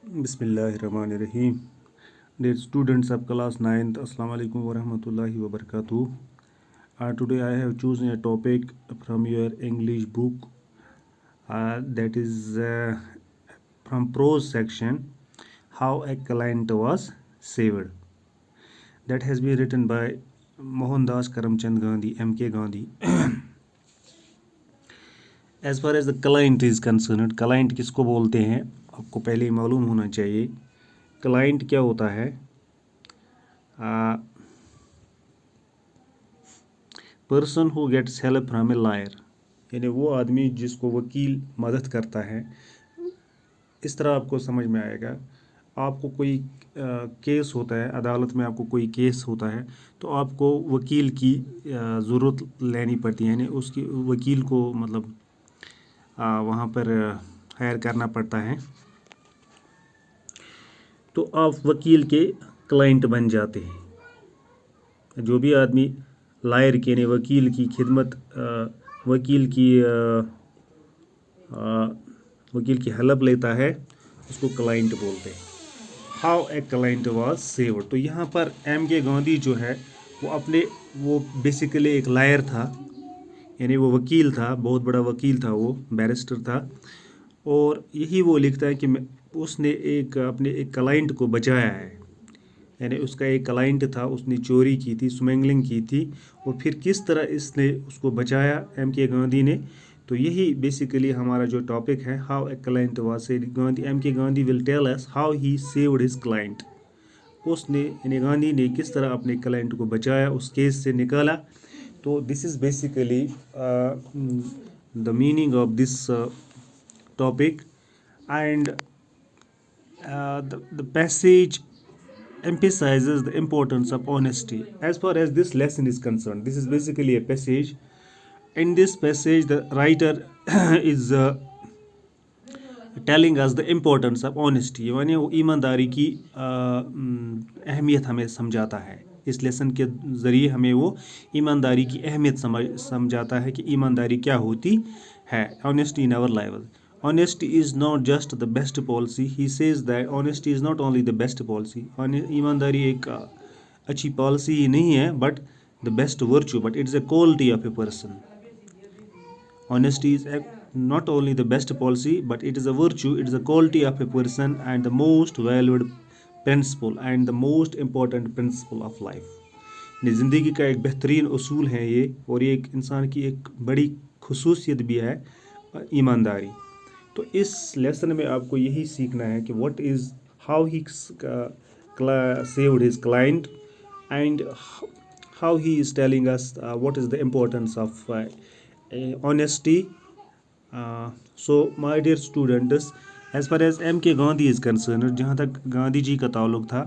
बिस्मिल्लाहिर्रहमानिर्रहीम। Dear students of class 9th, Assalamu alaikum wa rahmatullahi wa barakatuh. Today I have chosen a topic from your English book, that is from prose section, How a Client Was Saved. That has been written by Mohandas Karamchand Gandhi, M.K. Gandhi. As far as the client is concerned, client किसको बोलते हैं आपको पहले ही मालूम होना चाहिए। Client क्या होता है? Person who gets help from a lawyer, यानी वो आदमी जिसको वकील मदद करता है। इस तरह आपको समझ में आएगा। आपको कोई केस होता है, अदालत में आपको कोई केस होता है, तो आपको वकील की ज़रूरत लेनी पड़ती है, यानी उसकी वकील को मतलब वहाँ पर हायर करना पड़ता है। तो आप वकील के क्लाइंट बन जाते हैं। जो भी आदमी लायर के यानी वकील की खिदमत वकील की हेल्प लेता है, उसको क्लाइंट बोलते हैं। How a client was saved. तो यहाँ पर M.K. गांधी जो है वो बेसिकली एक लायर था, यानी वो वकील था, बहुत बड़ा वकील था, वो बैरिस्टर था। और यही वो लिखता है कि उसने अपने एक क्लाइंट को बचाया है, यानी उसका एक क्लाइंट था, उसने चोरी की थी, स्मगलिंग की थी, और फिर किस तरह इसने उसको बचाया M.K. गांधी ने। तो यही बेसिकली हमारा जो टॉपिक है, how a client was saved. M.K. Gandhi will tell us how he saved his client. उसने यानी गांधी ने किस तरह अपने क्लाइंट को बचाया, उस केस से निकाला। तो this is basically the meaning of this topic, and the passage emphasizes the importance of honesty. As far as this lesson is concerned, this is basically a passage. In this passage the writer is telling us the importance of honesty, यानी वो ईमानदारी की अहमियत हमें समझाता है। इस lesson के ज़रिए हमें वो ईमानदारी की अहमियत समझाता है कि ईमानदारी क्या होती है। Honesty in our life. Honesty is not just the best policy. He says that honesty is not only the best policy. ईमानदारी एक अच्छी पॉलिसी ही नहीं है, but the best virtue, but it's a quality of a person. Honesty is not only the best policy, but it is a virtue, it is a quality of a person, and the most valued principle and the most important principle of life. ज़िंदगी का एक बेहतरीन उसूल है ये, और ये एक इंसान की एक बड़ी खुसूसियत भी है, ईमानदारी। तो इस लेसन में आपको यही सीखना है कि what is how he saved his client, and how he is telling us what is the importance of honesty. So my dear students, as far as M.K. Gandhi is concerned, जहाँ तक गांधी जी का ताल्लुक था,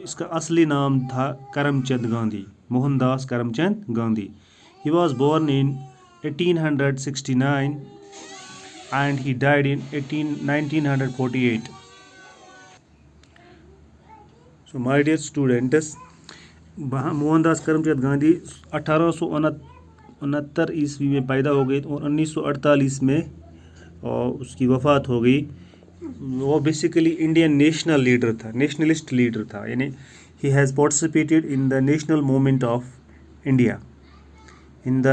इसका असली नाम था Karamchand Gandhi, Mohandas Karamchand Gandhi. He was born in 1869 and he died in 1948. So my dear students, Mohandas Karamchand Gandhi 1869 ईस्वी में पैदा हो गए और 1948 में उसकी वफ़ात हो गई। वो बेसिकली इंडियन नेशनल लीडर था, नेशनलिस्ट लीडर था, यानी he has participated in the national movement of India, in the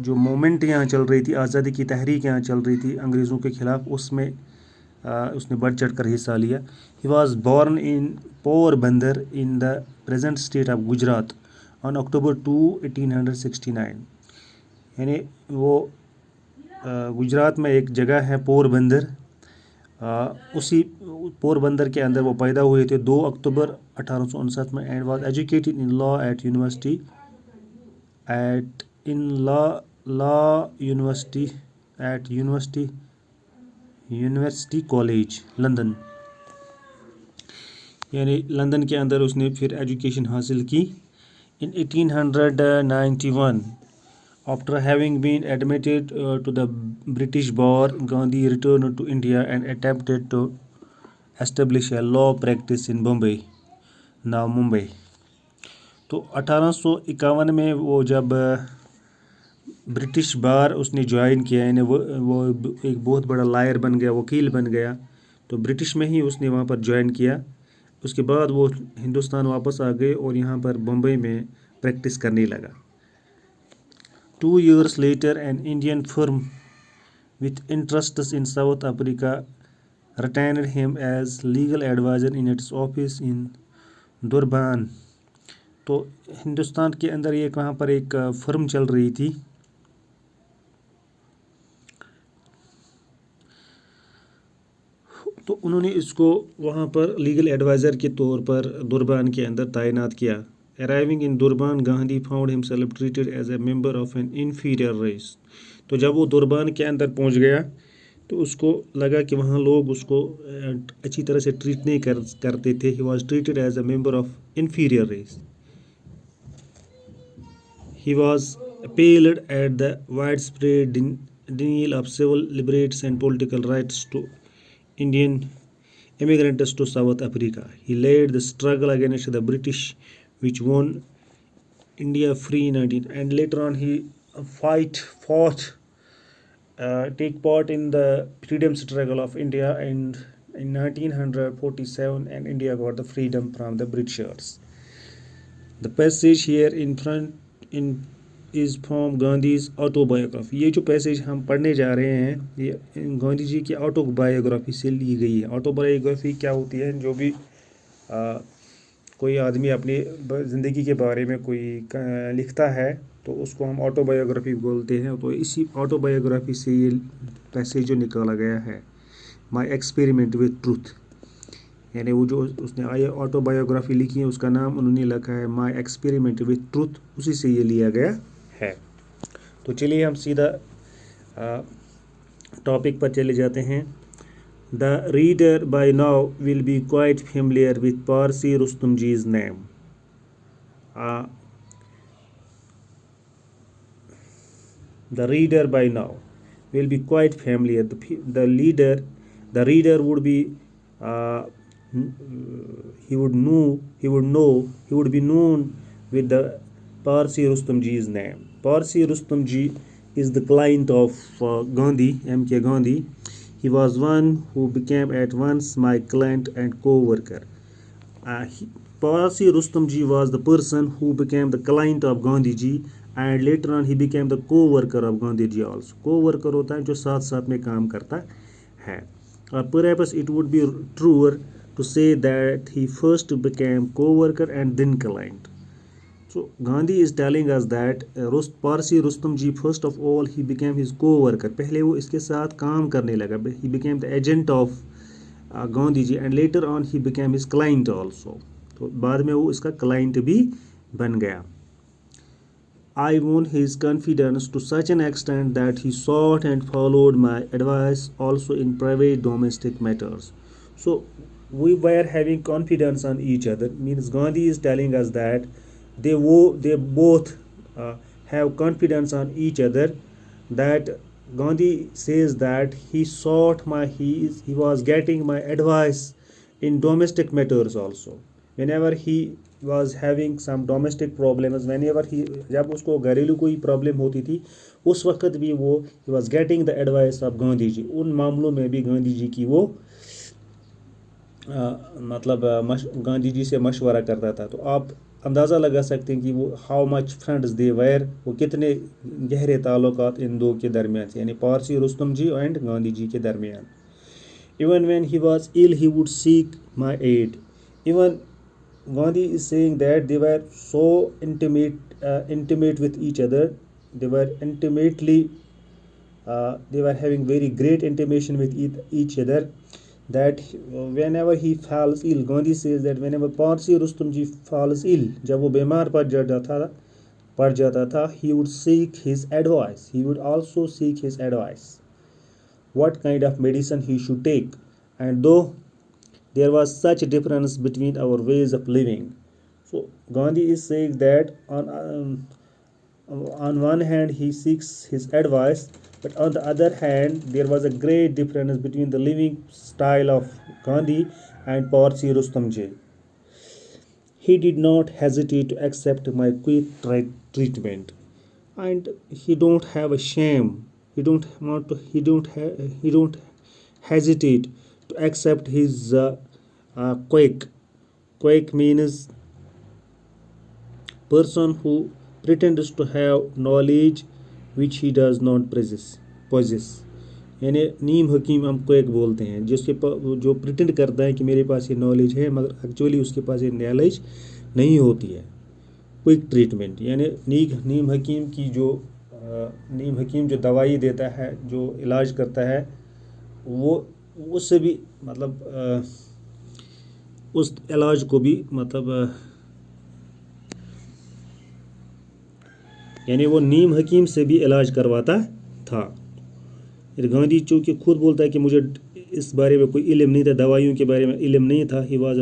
जो मूवमेंट यहाँ चल रही थी, आज़ादी की तहरीक यहाँ चल रही थी अंग्रेज़ों के ख़िलाफ़, उसमें उसने बढ़ चढ़ कर हिस्सा लिया। He was born in Porbandar in the present state of Gujarat on October 2, 1869। यानी वो गुजरात में एक जगह है पोरबंदर, उसी पोरबंदर के अंदर वो पैदा हुए थे 2 अक्टूबर 1859 में, and was educated in law at University College London, यानी लंदन के अंदर उसने फिर एजुकेशन हासिल की। In 1891, after having been admitted to the British bar, Gandhi return to India and attempted to establish a law practice in Bombay, now Mumbai. तो 1851 में वो जब ब्रिटिश बार उसने ज्वाइन किया, यानी वो एक बहुत बड़ा लायर बन गया, वकील बन गया। तो ब्रिटिश में ही उसने वहाँ पर ज्वाइन किया। उसके बाद वो हिंदुस्तान वापस आ गए और यहाँ पर बम्बई में प्रैक्टिस करने लगा। 2 years later, an Indian firm with interests in South Africa retained him as legal advisor in its office in दुरबान। तो हिंदुस्तान के अंदर एक वहाँ पर एक फर्म चल रही थी, तो उन्होंने इसको वहाँ पर लीगल एडवाइज़र के तौर पर दुरबान के अंदर तैनात किया। Arriving in Durban, Gandhi found himself treated as a member of an inferior race. तो जब वो दुरबान के अंदर पहुँच गया तो उसको लगा कि वहाँ लोग उसको अच्छी तरह से ट्रीट नहीं करते थे। He was treated as a member of inferior race. He was appealed at the widespread denial of civil liberties and political rights to Indian immigrants to South Africa. He led the struggle against the British, which won India free in 19. And later on, he fought, take part in the freedom struggle of India, and in 1947, and India got the freedom from the Britishers. The passage here in front in is from Gandhi's autobiography. ये जो passage हम पढ़ने जा रहे हैं ये गांधी जी की autobiography से ली गई है। ऑटोबायोग्राफी क्या होती है? जो भी कोई आदमी अपनी ज़िंदगी के बारे में कोई लिखता है तो उसको हम ऑटोबायोग्राफी बोलते हैं। तो इसी ऑटोबायोग्राफी से ये पैसेज जो निकाला गया है, माई एक्सपेरिमेंट विथ ट्रूथ, यानी वो जो उसने ऑटोबायोग्राफी लिखी है उसका नाम उन्होंने लिखा है माई एक्सपेरिमेंट विथ ट्रूथ, उसी से ये लिया गया है। तो चलिए हम सीधा टॉपिक पर चले जाते हैं। The reader by now will be quite familiar with Parsi Rustomjee's name. The reader by now will be quite familiar. The reader would be he would be known with the Parsi Rustamji's name. Parsi Rustamji is the client of Gandhi, M.K. Gandhi. He was one who became at once my client and co-worker. Parsi Rustamji was the person who became the client of Gandhi ji, and later on he became the co-worker of Gandhi ji also. Co-worker होता है जो साथ साथ में काम करता है। Perhaps it would be truer to say that he first became co-worker and then client. So Gandhi is telling us that Parsi Rustam ji, first of all he became his co-worker. पहले वो इसके साथ काम करने लगा. He became the agent of Gandhi ji, and later on he became his client also. तो बाद में वो इसका client भी बन गया. I won his confidence to such an extent that he sought and followed my advice also in private domestic matters. So we were having confidence on each other. Means Gandhi is telling us that they both have confidence on each other. That Gandhi says that he was getting my advice in domestic matters also. Whenever he was having some domestic problems, जब उसको घरेलू कोई problem होती थी उस वक्त भी वो he was getting the advice of Gandhi ji. उन मामलों में भी गांधी जी की वो गांधी जी से मशवरा करता था। तो आप अंदाज़ा लगा सकते हैं कि वो how much friends they where, वो कितने गहरे ताल्लुकात इन दो के दरमियान थे, यानी पारसी रुस्तम जी एंड गांधी जी के दरमियान। Even when he was ill, he would seek my aid. Even Gandhi is saying that they were so intimate with each other. They were having very great intimation with each other, that whenever he falls ill, Gandhi says that whenever Parsi Rustam ji falls ill, जब वो बीमार पड़ जाता था, he would seek his advice. He would also seek his advice, what kind of medicine he should take. And though there was such a difference between our ways of living, so Gandhi is saying that on one hand he seeks his advice, but on the other hand there was a great difference between the living style of Gandhi and Parsi Rustam ji. He did not hesitate to accept my quick treatment. and he don't have a shame. He don't hesitate to accept his quake. Quake means person who pretends to have knowledge which he does not possess. यानी नीम हकीम हम quake बोलते हैं, जो pretend करता है कि मेरे पास ये नॉलेज है मगर एक्चुअली उसके पास ये नॉलेज नहीं होती है। क्विक ट्रीटमेंट यानी नीम हकीम जो दवाई देता है, जो इलाज करता है, वो उससे भी मतलब उस इलाज को भी मतलब यानी वो नीम हकीम से भी इलाज करवाता था। गांधी चूँकि खुद बोलता है कि मुझे इस बारे में कोई इल्म नहीं था, दवाइयों के बारे में इल्म नहीं था। He was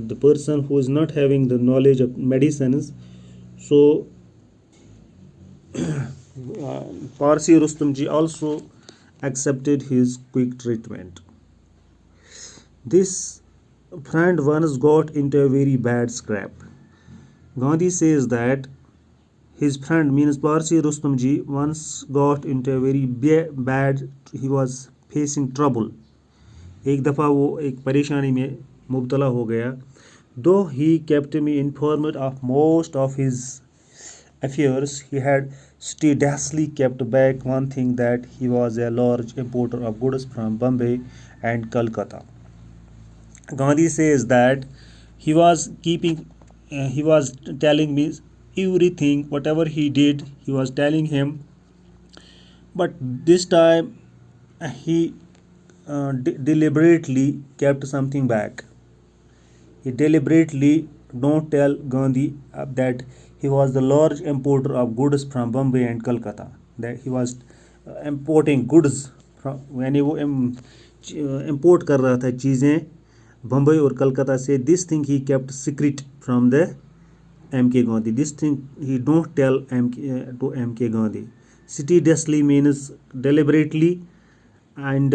the person who is not having the knowledge of medicine. So Parsi Rustamji also accepted his quick treatment. This friend once got into a very bad scrape. Gandhi says that his friend means Parsi Rustamji once got into a very bad, he was facing trouble. एक दफ़ा वो एक परेशानी में मुब्तला हो गया. Though he kept me informed of most of his affairs, he had steadfastly kept back one thing, that he was a large importer of goods from Bombay and Calcutta. Gandhi says that he was telling me everything, whatever he did, he was telling him. But this time he deliberately kept something back. He deliberately don't tell Gandhi that he was the large importer of goods from Bombay and Calcutta. That he was importing goods from, यानी वो import कर रहा था चीज़ें बम्बई और कलकत्ता से. This thing he kept secret from the M.K. Gandhi. This thing he don't tell to M.K. Gandhi. Steadfastly means deliberately, and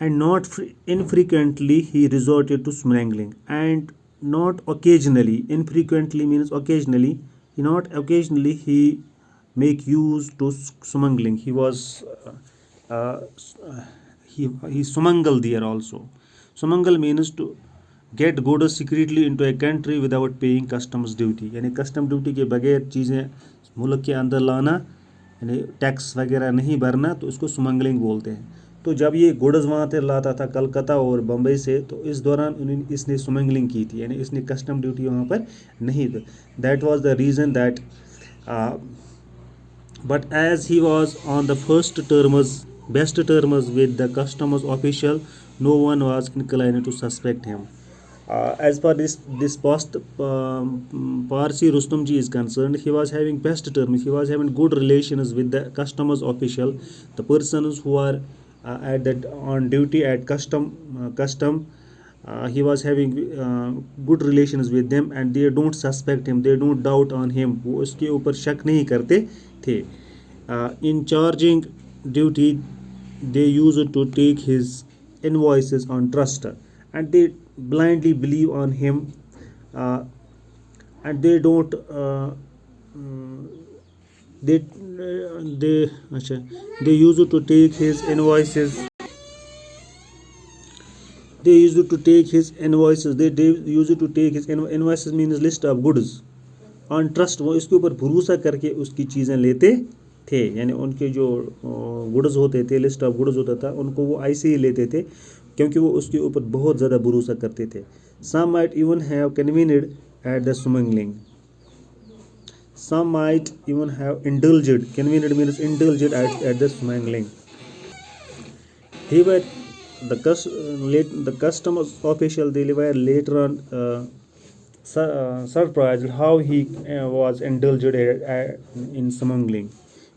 not infrequently he resorted to smuggling, and not occasionally. Infrequently means occasionally. Not occasionally he make use to smuggling. He was he smuggled there also. Smuggle means to get goods secretly into a country without paying customs duty. यानी custom duty के बगैर चीज़ें मुल्क के अंदर लाना, यानी tax वगैरह नहीं भरना, तो उसको स्मगलिंग बोलते हैं. तो जब ये गुड्स वहाँ से लाता था कलकत्ता और बम्बई से, तो इस दौरान इसने स्मगलिंग की थी, यानी इसने कस्टम ड्यूटी वहाँ पर नहीं. That was the reason that but as he was on the best terms with the customs official, no one was inclined to suspect him. As far this past Parsi Rustamji is concerned, he was having best terms. He was having good relations with the customs official, the persons who are at that on duty at custom. He was having good relations with them, and they don't suspect him. They don't doubt on him. वो उसके ऊपर शक नहीं करते थे. In charging duty, they used to take his invoices on trust, and they blindly believe on him, and they don't they used to take his invoices. They used to take his invoices. They used to take his invoices means list of goods on trust. वो इसके ऊपर भरोसा करके उसकी चीज़ें लेते थे, यानी उनके जो गुड्स होते थे, लिस्ट ऑफ गुड्स होता था, उनको वो ऐसे ही लेते थे क्योंकि वो उसके ऊपर बहुत ज़्यादा भरोसा करते थे. Some might even have convened at the smuggling. Some might even have indulged. Convened means indulged at the smuggling. They were the customs official. They were later on surprised how he was indulged in smuggling.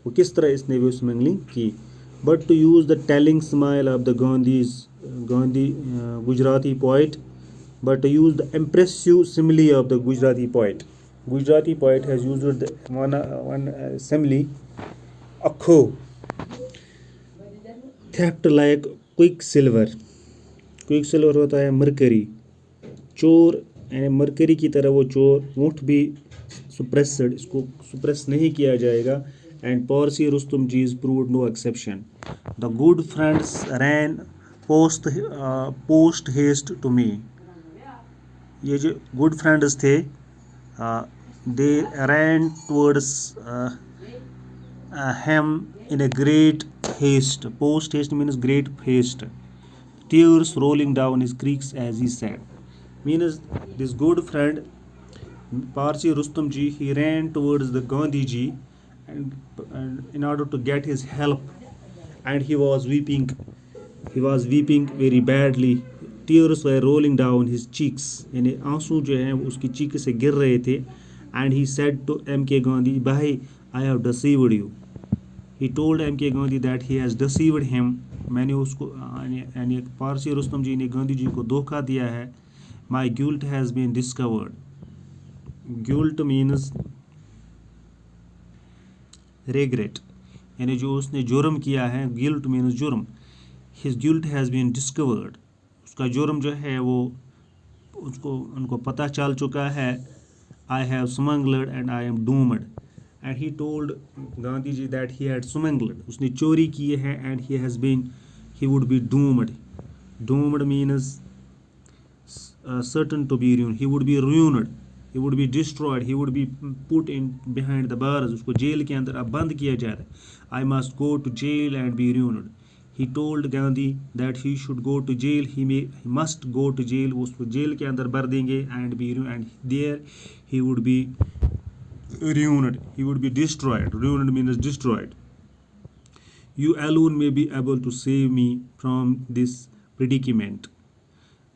वो किस तरह इसने वो smuggling की. But to use the telling smile of the Gandhi Gujarati poet, but to use the impressive simile of the Gujarati poet. Gujarati poet has used one simile, akho, theft like quicksilver. quicksilver होता है mercury. चोर यानी mercury की तरह वो चोर ऊँट भी suppressed, इसको suppress नहीं किया जाएगा, and Parsi Rustum ji is proved no exception. The good friends ran post haste to me. ये जो good friends थे, they ran towards him in a great haste. Post haste means great haste. Tears rolling down his cheeks as he said. Means this good friend Parsi Rustam ji, he ran towards the Gandhi ji, and in order to get his help, and he was weeping. He was weeping very badly. Tears were rolling down his cheeks. यानी आंसू जो हैं उसकी चीख से गिर रहे थे. And he said to M.K. Gandhi, "Bhai, I have deceived you." He told M.K. Gandhi that he has deceived him. मैंने उसको यानी पारसी रुस्तम जी ने गांधी जी को धोखा दिया है. My guilt has been discovered. Guilt means regret. यानी जो उसने जुर्म किया है, guilt means जुर्म. His guilt has been discovered. उसका जुर्म जो है वो उनको पता चल चुका है. I have smuggled and I am doomed. And he told Gandhi ji that he had smuggled. उसने चोरी की है and he would be doomed. Doomed means certain to be ruined. He would be ruined. He would be destroyed. He would be put in behind the bars. उसको jail के अंदर अब बंद किया जा रहा है. I must go to jail and be ruined. He told Gandhi that he should go to jail. He must go to jail. उसको जेल के अंदर भर देंगे and be ruined. And there he would be ruined. He would be destroyed. Ruined means destroyed. You alone may be able to save me from this predicament.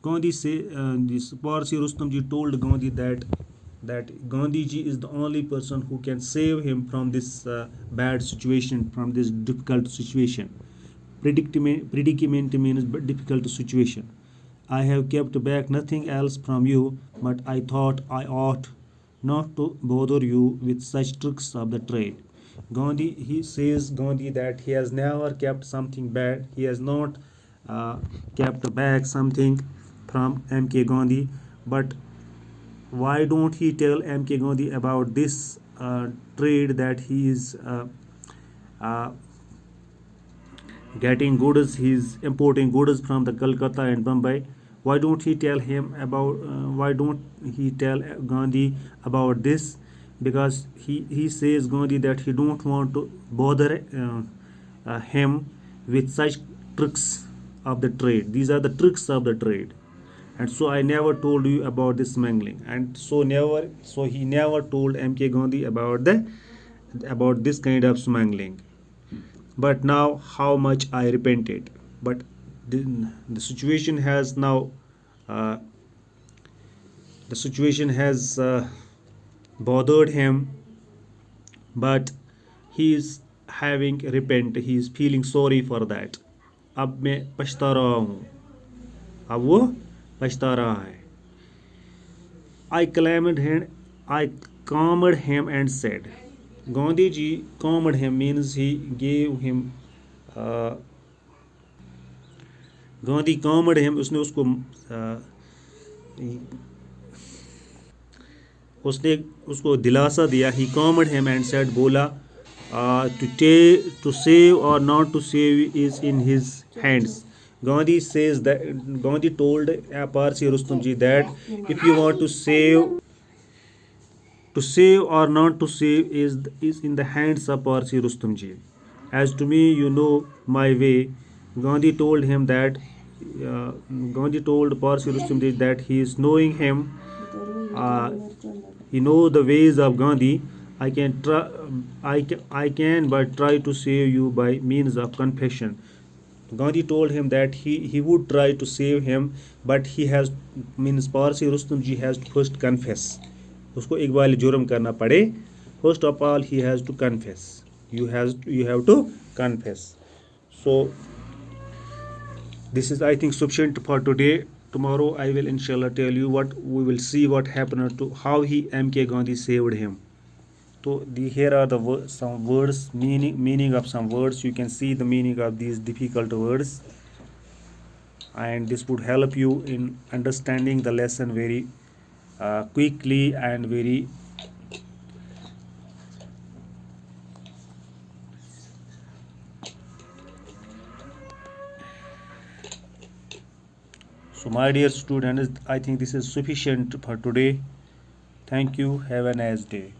Gandhi this Parsi Rustam ji told Gandhi that Gandhi ji is the only person who can save him from this bad situation, from this difficult situation. Predicament means difficult situation. I have kept back nothing else from you, but I thought I ought not to bother you with such tricks of the trade. He says that he has never kept something bad. He has not kept back something from M.K. Gandhi, but why don't he tell M.K. Gandhi about this trade that he is getting goods, he is importing goods from the Calcutta and Bombay? Why don't he tell Gandhi about this? Because he says Gandhi that he don't want to bother him with such tricks of the trade. These are the tricks of the trade. And so I never told you about this smuggling. And so he never told M.K. Gandhi about this kind of smuggling. But now how much I repented. But the situation has now bothered him, but he is having repent. He is feeling sorry for that. अब मैं पछता रहा हूँ. अब वो पछता रहा है. I calmed him and said. Gandhi ji calmed him means he gave him Gandhi calmed him. उसने उसको दिलासा दिया. He calmed him and said, बोला, to save or not to save is in his hands. Gandhi told Parsi Rustam ji that if you want to save or not to save is in the hands of Parsi Rustam ji. As to me, you know my way. Gandhi told Parsi Rustam ji that he is knowing him. He know the ways of Gandhi. I can but try to save you by means of confession. Gandhi told him that he would try to save him, but Parsi Rustam ji has to first confess. उसको इकबाल जुर्म करना पड़े. First of all, he has to confess. You have to confess. So this is, I think, sufficient for today. Tomorrow I will inshallah tell you we will see what happened to how M.K. Gandhi saved him. So here are some words, meaning of some words. You can see the meaning of these difficult words, and this would help you in understanding the lesson very quickly and very So my dear students, I think this is sufficient for today. Thank you. Have a nice day.